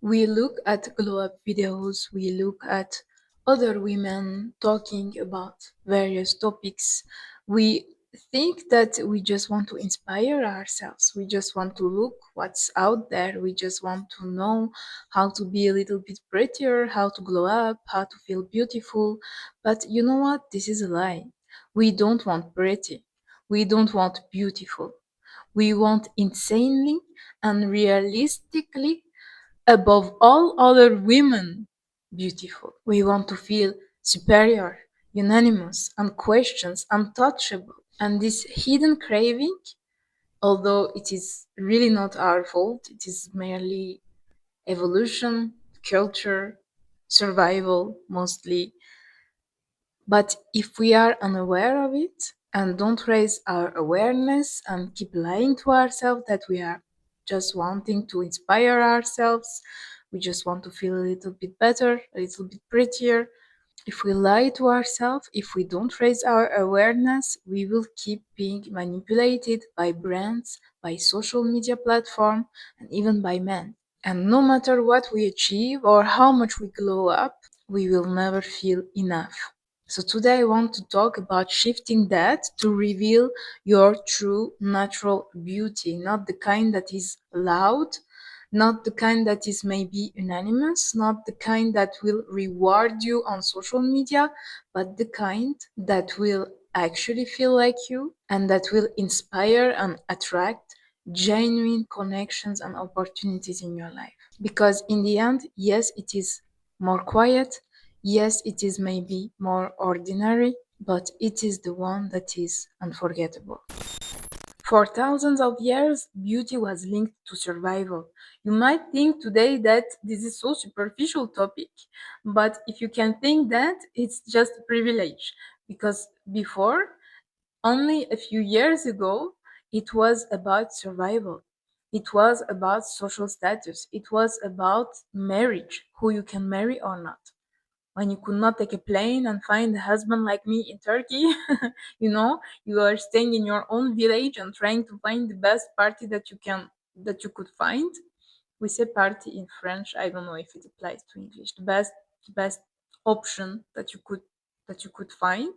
We look at glow up videos, we look at other women talking about various topics. We think that we just want to inspire ourselves. We just want to look what's out there. We just want to know how to be a little bit prettier, how to glow up, how to feel beautiful. But you know what? This is a lie. We don't want pretty. We don't want beautiful. We want insanely and realistically above all other women beautiful. We want to feel superior, unanimous, unquestioned, untouchable. And this hidden craving, although it is really not our fault, it is merely evolution, culture, survival mostly. But if we are unaware of it and don't raise our awareness and keep lying to ourselves that we are just wanting to inspire ourselves, we just want to feel a little bit better, a little bit prettier. If we lie to ourselves, if we don't raise our awareness, we will keep being manipulated by brands, by social media platform, and even by men. And no matter what we achieve or how much we glow up, we will never feel enough. So today I want to talk about shifting that to reveal your true natural beauty, not the kind that is loud, not the kind that is maybe unanimous, not the kind that will reward you on social media, but the kind that will actually feel like you and that will inspire and attract genuine connections and opportunities in your life. Because in the end, yes, it is more quiet, yes, it is maybe more ordinary, but it is the one that is unforgettable. For thousands of years, beauty was linked to survival. You might think today that this is so superficial topic, but if you can think that, it's just a privilege. Because before, only a few years ago, it was about survival. It was about social status. It was about marriage, who you can marry or not. When you could not take a plane and find a husband like me in Turkey, you are staying in your own village and trying to find the best party that you could find. We say party in French. I don't know if it applies to English. The best option that you could find.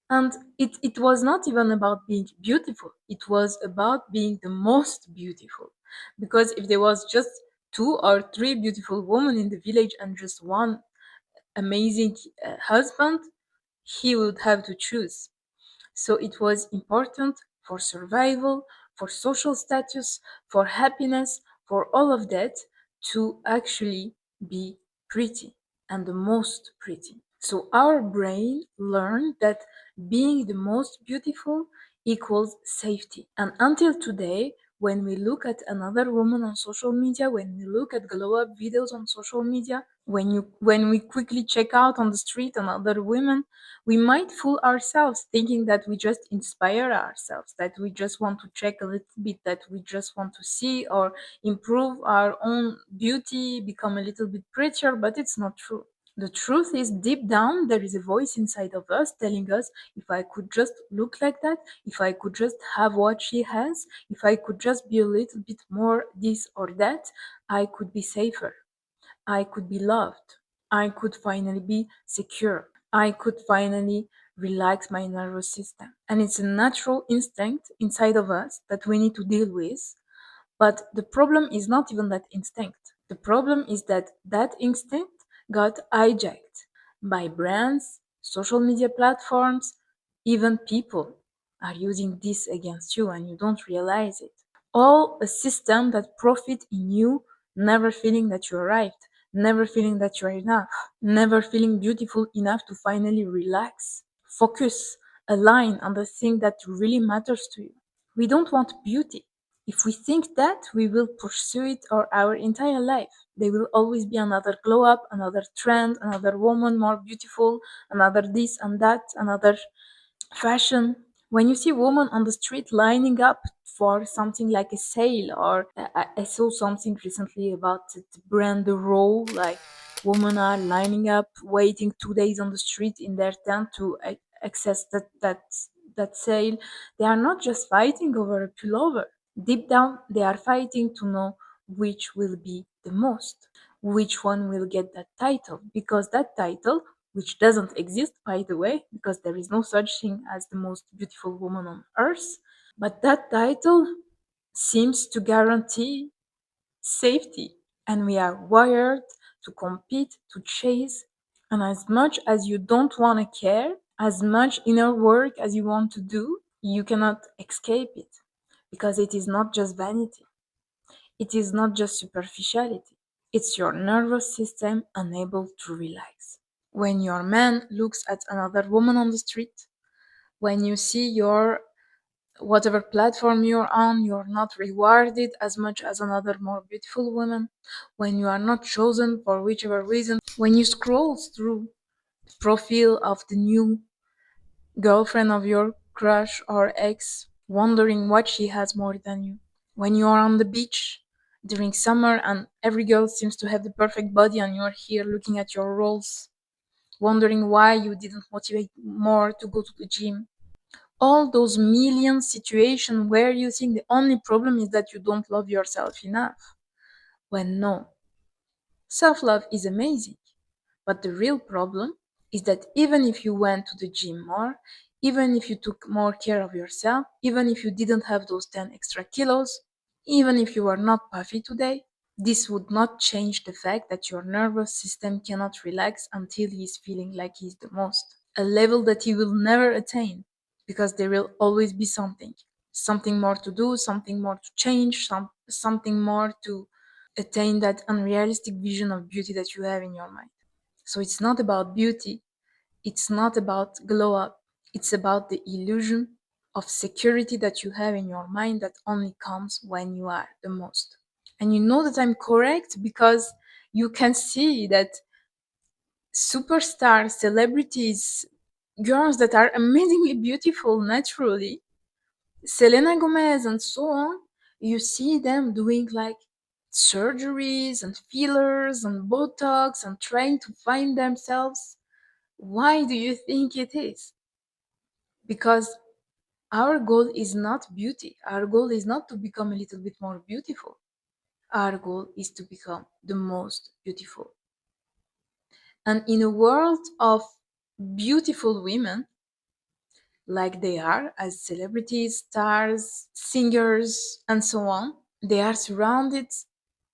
And it was not even about being beautiful, it was about being the most beautiful. Because if there was just two or three beautiful women in the village and just one amazing husband, he would have to choose. So it was important for survival, for social status, for happiness, for all of that to actually be pretty and the most pretty. So our brain learned that being the most beautiful equals safety. And until today, when we look at another woman on social media, when we look at glow up videos on social media, when we quickly check out on the street on other women, we might fool ourselves thinking that we just inspire ourselves, that we just want to check a little bit, that we just want to see or improve our own beauty, become a little bit prettier, but it's not true. The truth is, deep down, there is a voice inside of us telling us, if I could just look like that, if I could just have what she has, if I could just be a little bit more this or that, I could be safer. I could be loved. I could finally be secure. I could finally relax my nervous system. And it's a natural instinct inside of us that we need to deal with. But the problem is not even that instinct. The problem is that that instinct got hijacked by brands, social media platforms, even people are using this against you and you don't realize it. All a system that profit in you never feeling that you arrived, never feeling that you're enough, never feeling beautiful enough to finally relax, focus, align on the thing that really matters to you. We don't want beauty. If we think that, we will pursue it our entire life. There will always be another glow up, another trend, another woman more beautiful, another this and that, another fashion. When you see women on the street lining up for something like a sale, or I saw something recently about the brand The Row, like women are lining up, waiting 2 days on the street in their tent to access that sale. They are not just fighting over a pullover. Deep down, they are fighting to know which will be the most, which one will get that title, because that title, which doesn't exist, by the way, because there is no such thing as the most beautiful woman on earth, but that title seems to guarantee safety, and we are wired to compete, to chase. And as much as you don't want to care, as much inner work as you want to do, you cannot escape it, because it is not just vanity, it is not just superficiality, it's your nervous system unable to relax. When your man looks at another woman on the street, when you see your whatever platform you're on, you're not rewarded as much as another more beautiful woman, when you are not chosen for whichever reason, when you scroll through the profile of the new girlfriend of your crush or ex, wondering what she has more than you, when you are on the beach during summer and every girl seems to have the perfect body and you're here looking at your rolls, wondering why you didn't motivate more to go to the gym, all those million situations where you think the only problem is that you don't love yourself enough. When no, self love is amazing. But the real problem is that even if you went to the gym more, even if you took more care of yourself, even if you didn't have those 10 extra kilos, even if you are not puffy today, this would not change the fact that your nervous system cannot relax until he is feeling like he's the most. A level that he will never attain, because there will always be something more to do, something more to change, something more to attain that unrealistic vision of beauty that you have in your mind. So it's not about beauty, it's not about glow up, it's about the illusion of security that you have in your mind that only comes when you are the most. And you know that I'm correct because you can see that superstars, celebrities, girls that are amazingly beautiful naturally, Selena Gomez and so on, you see them doing like surgeries and fillers and Botox and trying to find themselves. Why do you think it is? Because our goal is not beauty. Our goal is not to become a little bit more beautiful. Our goal is to become the most beautiful. And in a world of beautiful women, like they are as celebrities, stars, singers, and so on, they are surrounded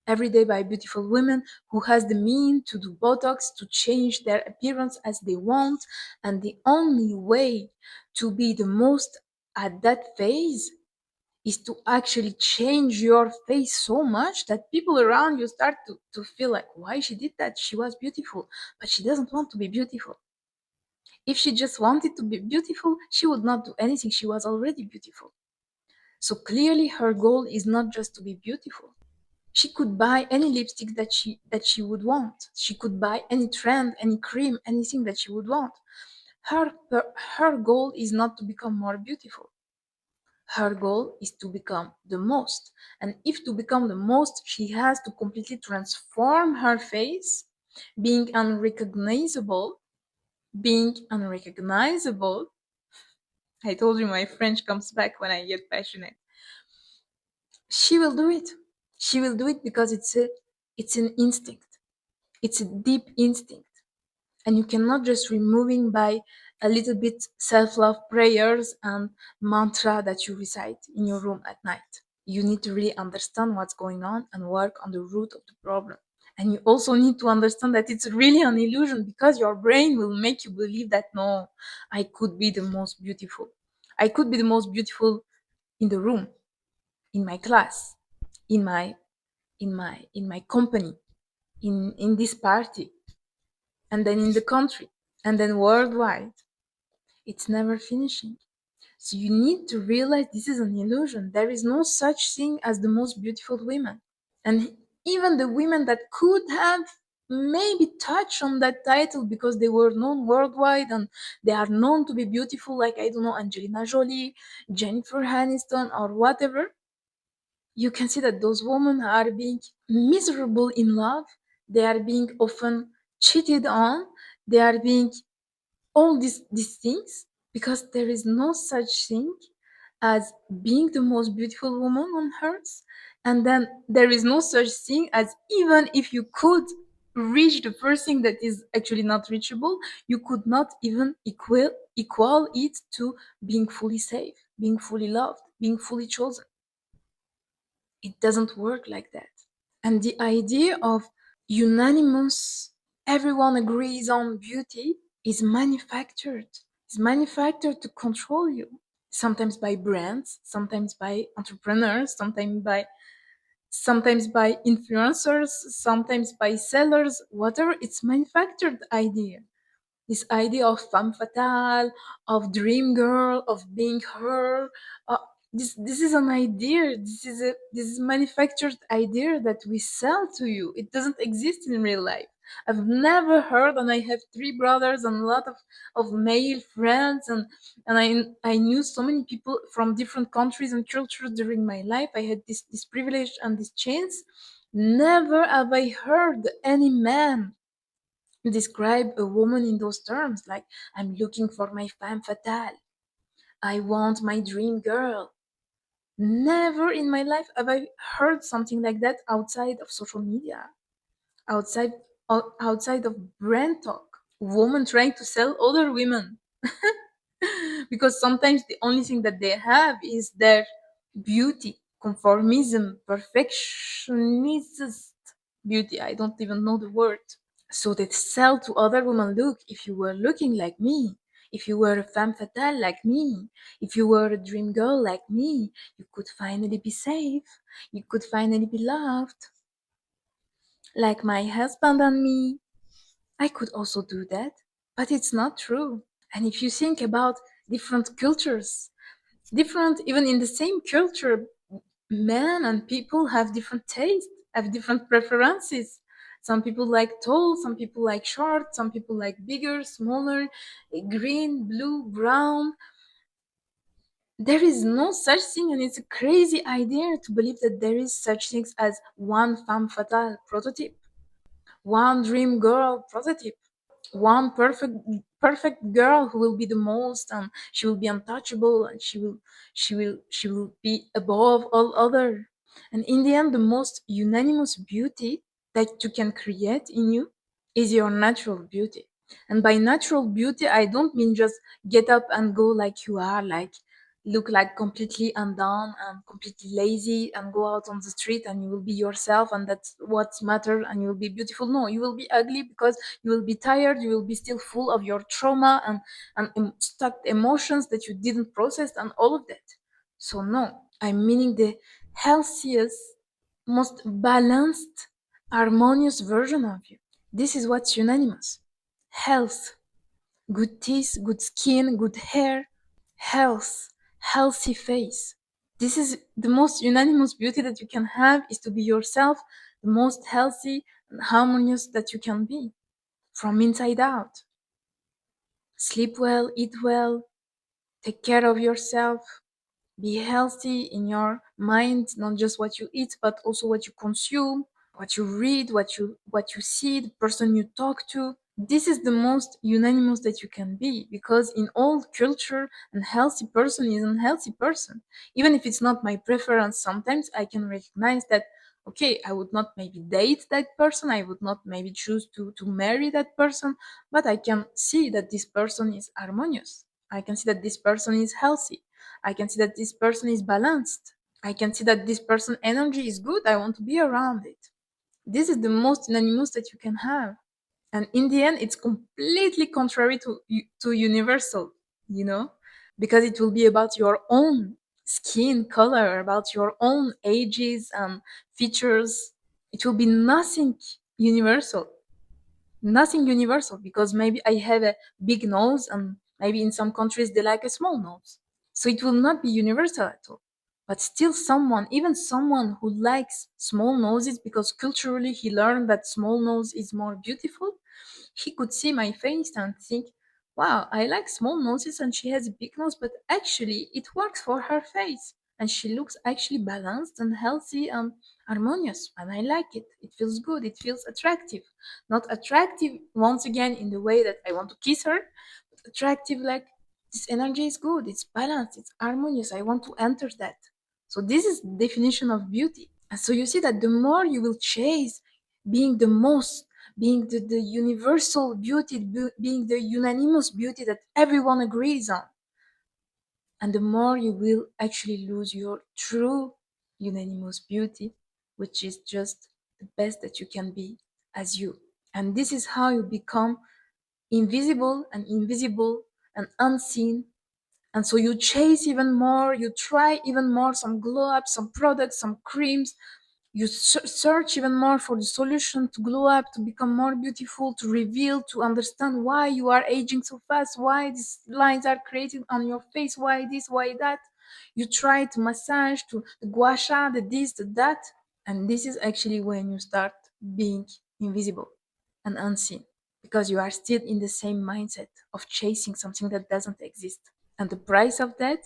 every day by beautiful women who has the mean to do botox to change their appearance as they want, and the only way to be the most at that phase is to actually change your face so much that people around you start to feel like, why she did that? She was beautiful, but she doesn't want to be beautiful. If she just wanted to be beautiful, she would not do anything. She was already beautiful. So clearly her goal is not just to be beautiful. She could buy any lipstick that she would want. She could buy any trend, any cream, anything that she would want. Her her goal is not to become more beautiful. Her goal is to become the most. And if to become the most, she has to completely transform her face, being unrecognizable, being unrecognizable. I told you my French comes back when I get passionate. She will do it. She will do it because it's an instinct. It's a deep instinct. And you cannot just removing by a little bit self-love prayers and mantra that you recite in your room at night. You need to really understand what's going on and work on the root of the problem. And you also need to understand that it's really an illusion, because your brain will make you believe that no, I could be the most beautiful. I could be the most beautiful in the room, in my class, in my company, in this party, and then in the country, and then worldwide. It's never finishing. So you need to realize this is an illusion. There is no such thing as the most beautiful women. And even the women that could have maybe touched on that title because they were known worldwide and they are known to be beautiful, like, I don't know, Angelina Jolie, Jennifer Aniston, or whatever, you can see that those women are being miserable in love. They are being often cheated on. They are being all these things, because there is no such thing as being the most beautiful woman on earth. And then there is no such thing as, even if you could reach the first thing that is actually not reachable, you could not even equal it to being fully safe, being fully loved, being fully chosen. It doesn't work like that. And the idea of unanimous, everyone agrees on beauty is manufactured. It's manufactured to control you. Sometimes by brands, sometimes by entrepreneurs, sometimes by influencers, sometimes by sellers, whatever. It's manufactured idea. This idea of femme fatale, of dream girl, of being her. Uh, this is an idea. This is manufactured idea that we sell to you. It doesn't exist in real life. I've never heard, and I have three brothers and a lot of male friends, and I knew so many people from different countries and cultures during my life. I had this privilege and this chance. Never have I heard any man describe a woman in those terms, like, I'm looking for my femme fatale, I want my dream girl. Never in my life have I heard something like that outside of social media, outside outside of brand talk, women trying to sell other women. Because sometimes the only thing that they have is their beauty, conformism, perfectionist beauty. I don't even know the word. So they sell to other women, look, if you were looking like me, if you were a femme fatale like me, if you were a dream girl like me, you could finally be safe, you could finally be loved, like my husband and me. I could also do that, but it's not true. And if you think about different cultures, different, even in the same culture, men and people have different tastes, have different preferences. Some people like tall, some people like short, some people like bigger, smaller, green, blue, brown. There is no such thing, and it's a crazy idea to believe that there is such things as one femme fatale prototype, one dream girl prototype, one perfect girl who will be the most, and she will be untouchable, and she will be above all other. And in the end, the most unanimous beauty that you can create in you is your natural beauty. And by natural beauty, I don't mean just get up and go like you are, like look like completely undone and completely lazy and go out on the street and you will be yourself and that's what matters and you will be beautiful. No, you will be ugly because you will be tired, you will be still full of your trauma and stuck emotions that you didn't process and all of that. So no, I'm meaning the healthiest, most balanced, harmonious version of you. This is what's unanimous. Health, good teeth, good skin, good hair, health, healthy face. This is the most unanimous beauty that you can have, is to be yourself, the most healthy and harmonious that you can be from inside out. Sleep well, eat well, take care of yourself, be healthy in your mind, not just what you eat, but also what you consume, what you read, what you see, the person you talk to. This is the most unanimous that you can be, because in all culture, a healthy person is a healthy person. Even if it's not my preference, sometimes I can recognize that, okay, I would not maybe date that person, I would not maybe choose to marry that person, but I can see that this person is harmonious. I can see that this person is healthy. I can see that this person is balanced. I can see that this person energy is good. I want to be around it. This is the most unanimous that you can have. And in the end, it's completely contrary to universal, you know, because it will be about your own skin color, about your own ages and features. It will be nothing universal, because maybe I have a big nose and maybe in some countries they like a small nose. So it will not be universal at all. But still, even someone who likes small noses because culturally he learned that small nose is more beautiful, he could see my face and think, wow, I like small noses and she has a big nose, but actually it works for her face. And she looks actually balanced and healthy and harmonious. And I like it. It feels good. It feels attractive. Not attractive, once again, in the way that I want to kiss her, but attractive like this energy is good. It's balanced. It's harmonious. I want to enter that. So this is the definition of beauty. And so you see that the more you will chase being the most, being the universal beauty, being the unanimous beauty that everyone agrees on, and the more you will actually lose your true unanimous beauty, which is just the best that you can be as you. And this is how you become invisible and unseen. And so you chase even more, you try even more, some glow ups, some products, some creams. You search even more for the solution to glow up, to become more beautiful, to reveal, to understand why you are aging so fast, why these lines are created on your face, why this, why that. You try to massage, to the gua sha, the this, the that. And this is actually when you start being invisible and unseen, because you are still in the same mindset of chasing something that doesn't exist. And the price of that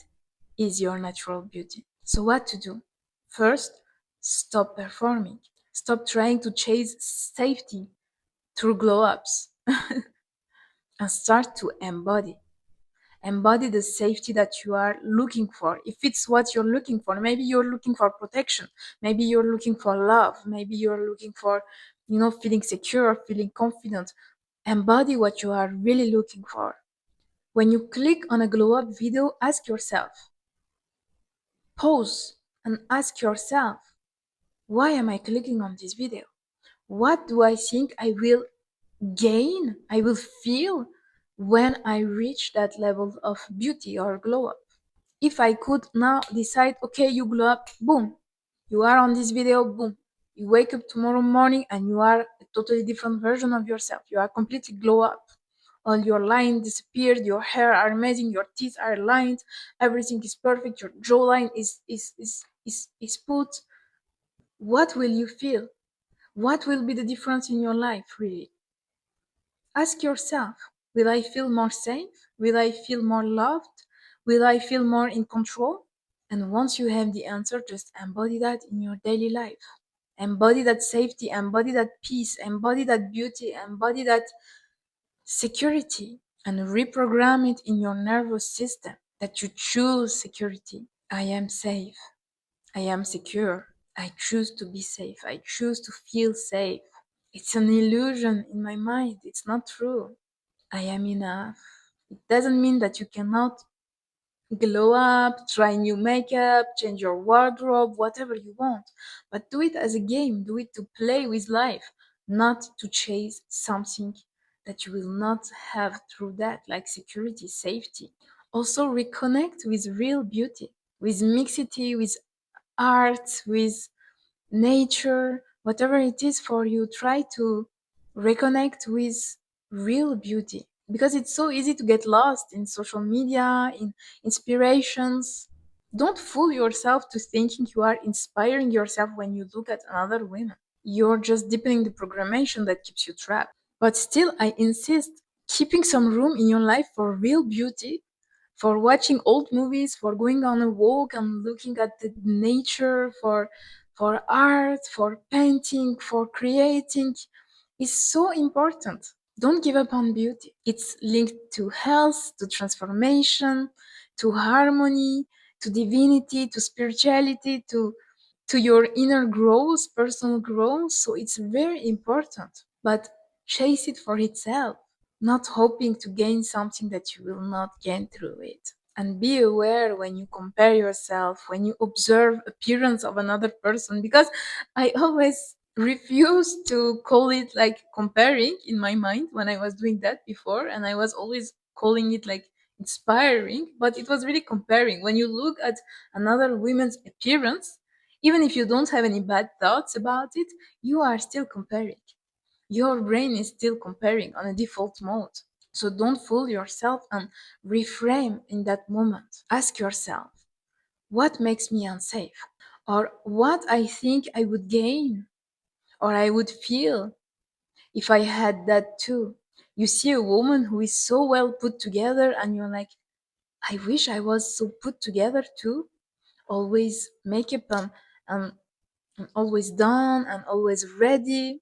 is your natural beauty. So, what to do? First, stop performing. Stop trying to chase safety through glow ups and start to embody. Embody the safety that you are looking for. If it's what you're looking for, maybe you're looking for protection, maybe you're looking for love, maybe you're looking for, feeling secure, feeling confident. Embody what you are really looking for. When you click on a glow up video, ask yourself, pause and ask yourself, why am I clicking on this video? What do I think I will gain, I will feel when I reach that level of beauty or glow up? If I could now decide, okay, you glow up, boom, you are on this video, boom. You wake up tomorrow morning and you are a totally different version of yourself. You are completely glow up. All your lines disappeared, your hair are amazing, your teeth are lined, everything is perfect, your jawline is put. What will you feel? What will be the difference in your life, really? Ask yourself, will I feel more safe? Will I feel more loved? Will I feel more in control? And once you have the answer, just embody that in your daily life. Embody that safety, embody that peace, embody that beauty, embody that security, and reprogram it in your nervous system that you choose security. I am safe. I am secure. I choose to be safe. I choose to feel safe. It's an illusion in my mind. It's not true. I am enough. It doesn't mean that you cannot glow up, try new makeup, change your wardrobe, whatever you want. But do it as a game. Do it to play with life, not to chase something that you will not have through that, like security, safety. Also, reconnect with real beauty, with mixity, with art, with nature, whatever it is for you. Try to reconnect with real beauty, because it's so easy to get lost in social media, in inspirations. Don't fool yourself to thinking you are inspiring yourself when you look at another woman. You're just deepening the programmation that keeps you trapped. But still, I insist, keeping some room in your life for real beauty, for watching old movies, for going on a walk and looking at the nature, for art, for painting, for creating, is so important. Don't give up on beauty. It's linked to health, to transformation, to harmony, to divinity, to spirituality, to your inner growth, personal growth. So it's very important. But chase it for itself, not hoping to gain something that you will not gain through it. And be aware when you compare yourself, when you observe appearance of another person, because I always refuse to call it like comparing in my mind when I was doing that before, and I was always calling it like inspiring, but it was really comparing. When you look at another woman's appearance, even if you don't have any bad thoughts about it, you are still comparing. Your brain is still comparing on a default mode. So don't fool yourself and reframe in that moment. Ask yourself, what makes me unsafe? Or what I think I would gain or I would feel if I had that too. You see a woman who is so well put together and you're like, I wish I was so put together too. Always makeup and, and always done and always ready.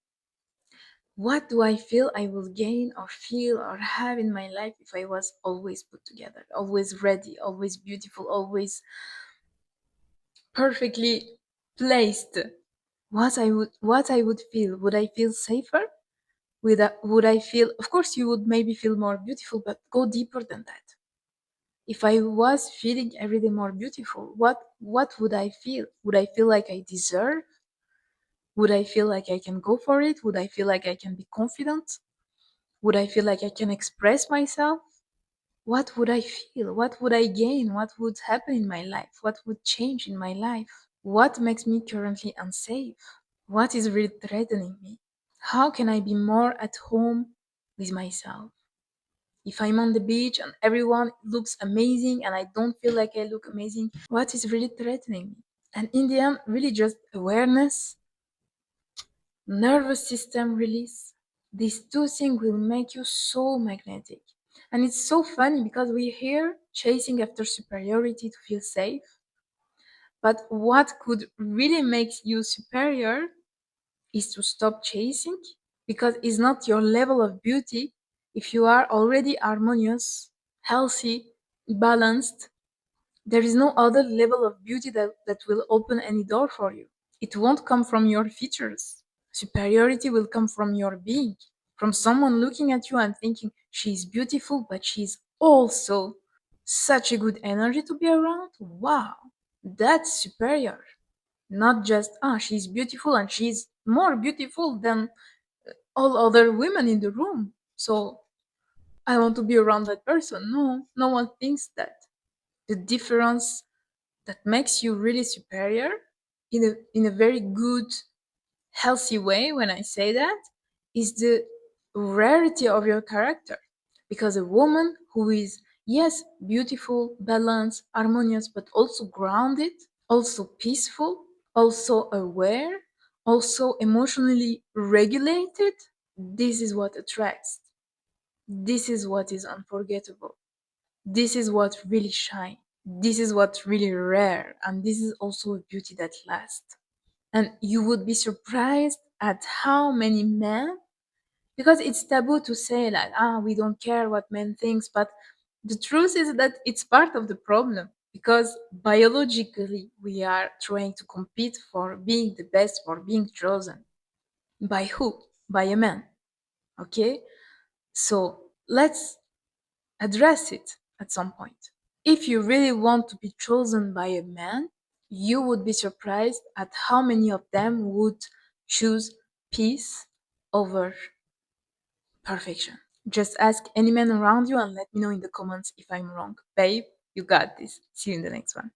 What do I feel I will gain or feel or have in my life if I was always put together, always ready, always beautiful, always perfectly placed? what I would feel. Would I feel safer? Would I feel, of course you would maybe feel more beautiful, but go deeper than that. If I was feeling every day more beautiful, what would I feel? Would I feel like I deserve? Would I feel like I can go for it? Would I feel like I can be confident? Would I feel like I can express myself? What would I feel? What would I gain? What would happen in my life? What would change in my life? What makes me currently unsafe? What is really threatening me? How can I be more at home with myself? If I'm on the beach and everyone looks amazing and I don't feel like I look amazing, what is really threatening me? And in the end, really just awareness, nervous system release. These two things will make you so magnetic. And it's so funny because we're here chasing after superiority to feel safe. But what could really make you superior is to stop chasing, because it's not your level of beauty. If you are already harmonious, healthy, balanced, there is no other level of beauty that will open any door for you. It won't come from your features. Superiority will come from your being, from someone looking at you and thinking, she's beautiful, but she's also such a good energy to be around. Wow, that's superior. Not just, she's beautiful and she's more beautiful than all other women in the room. So I want to be around that person. No, no one thinks that. The difference that makes you really superior in a very good, healthy way, when I say that, is the rarity of your character. Because a woman who is, yes, beautiful, balanced, harmonious, but also grounded, also peaceful, also aware, also emotionally regulated, this is what attracts. This is what is unforgettable. This is what really shines. This is what's really rare. And this is also a beauty that lasts. And you would be surprised at how many men, because it's taboo to say like, we don't care what men thinks, but the truth is that it's part of the problem, because biologically we are trying to compete for being the best, for being chosen. By who? By a man. Okay? So let's address it at some point. If you really want to be chosen by a man, you would be surprised at how many of them would choose peace over perfection. Just ask any man around you and let me know in the comments if I'm wrong. Babe, you got this. See you in the next one.